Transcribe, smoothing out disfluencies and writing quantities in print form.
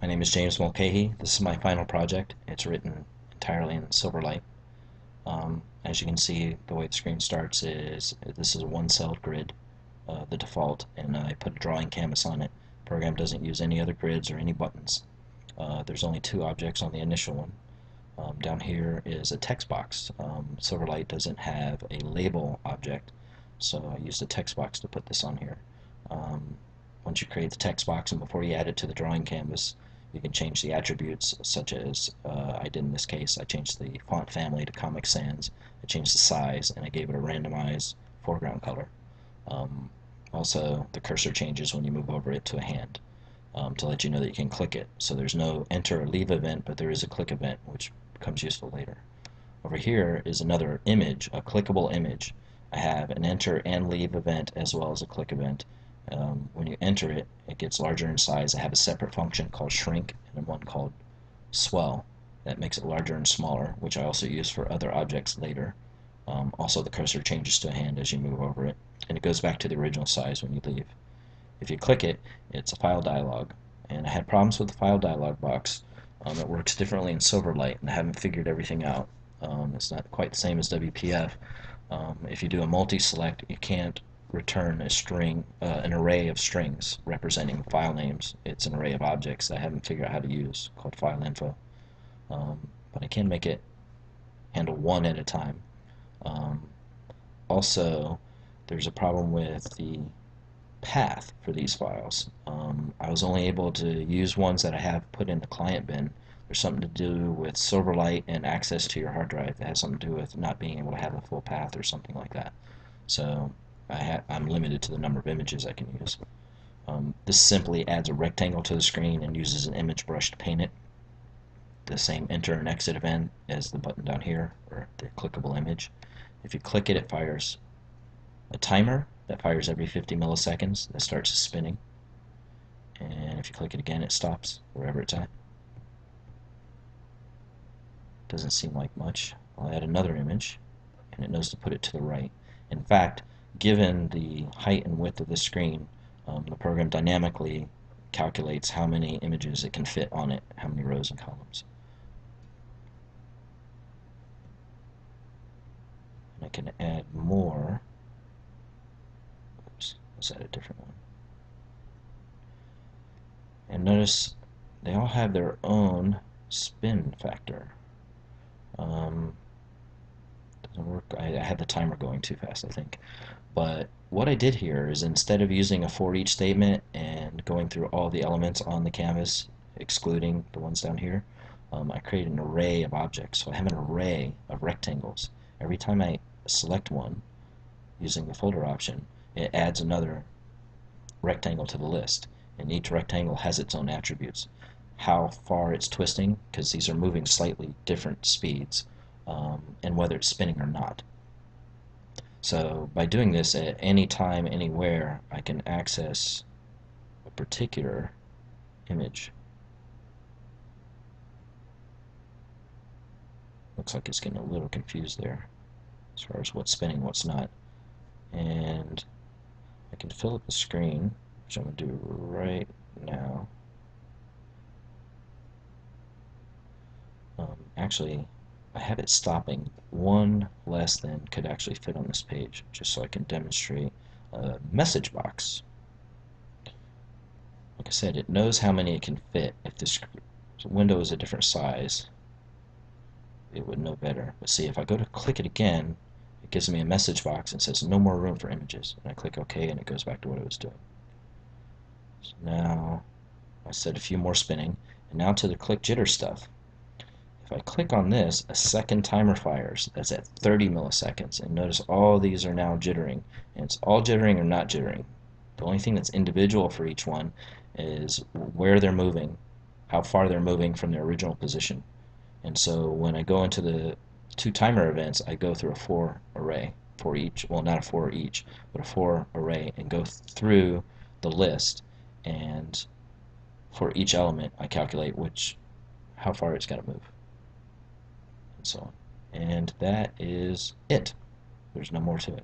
My name is James Mulcahy. This is my final project. It's written entirely in Silverlight. As you can see, the way the screen starts is this is a one-celled grid, the default, and I put a drawing canvas on it. The program doesn't use any other grids or any buttons. There's only two objects on the initial one. Down here is a text box. Silverlight doesn't have a label object, so I used a text box to put this on here. Once you create the text box and before you add it to the drawing canvas, you can change the attributes, such as I did in this case. I changed the font family to Comic Sans, I changed the size, and I gave it a randomized foreground color. Also, the cursor changes when you move over it to a hand to let you know that you can click it. So there's no enter or leave event, but there is a click event, which becomes useful later. Over here is another image, a clickable image. I have an enter and leave event as well as a click event. When you enter it, it gets larger in size. I have a separate function called shrink and one called swell that makes it larger and smaller, which I also use for other objects later. Also, the cursor changes to a hand as you move over it, and it goes back to the original size when you leave. If you click it, it's a file dialog, and I had problems with the file dialog box. It works differently in Silverlight, and I haven't figured everything out. It's not quite the same as WPF. If you do a multi-select, you can't return a string, an array of strings representing file names. It's an array of objects that I haven't figured out how to use, called file info. But I can make it handle one at a time. Also, there's a problem with the path for these files. I was only able to use ones that I have put in the client bin. There's something to do with Silverlight and access to your hard drive that has something to do with not being able to have a full path or something like that. So I'm limited to the number of images I can use. This simply adds a rectangle to the screen and uses an image brush to paint it. The same enter and exit event as the button down here, or the clickable image. If you click it, it fires a timer that fires every 50 milliseconds that starts spinning. And if you click it again, it stops wherever it's at. Doesn't seem like much. I'll add another image, and it knows to put it to the right. In fact, given the height and width of the screen, the program dynamically calculates how many images it can fit on it, how many rows and columns. And I can add more. Oops, let's add a different one. And notice they all have their own spin factor. Doesn't work. I had the timer going too fast, I think. But what I did here is, instead of using a for each statement and going through all the elements on the canvas, excluding the ones down here, I created an array of objects. So I have an array of rectangles. Every time I select one using the folder option, it adds another rectangle to the list, and each rectangle has its own attributes. How far it's twisting, because these are moving slightly different speeds, and whether it's spinning or not. So by doing this at any time, anywhere, I can access a particular image. Looks like it's getting a little confused there as far as what's spinning, what's not. And I can fill up the screen, which I'm going to do right now. Actually, I have it stopping one less than could actually fit on this page, just so I can demonstrate a message box. Like I said, it knows how many it can fit. If this window is a different size, it would know better. But see, if I go to click it again, it gives me a message box and says no more room for images. And I click OK, and it goes back to what it was doing. So now I said a few more spinning, and now to the click jitter stuff. If I click on this, a second timer fires. That's at 30 milliseconds. And notice all these are now jittering. And it's all jittering or not jittering. The only thing that's individual for each one is where they're moving, how far they're moving from their original position. And so when I go into the two timer events, I go through a for array for each. Well, not a for each, but a for array, and go through the list. And for each element, I calculate how far it's got to move. So on. And that is it. There's no more to it.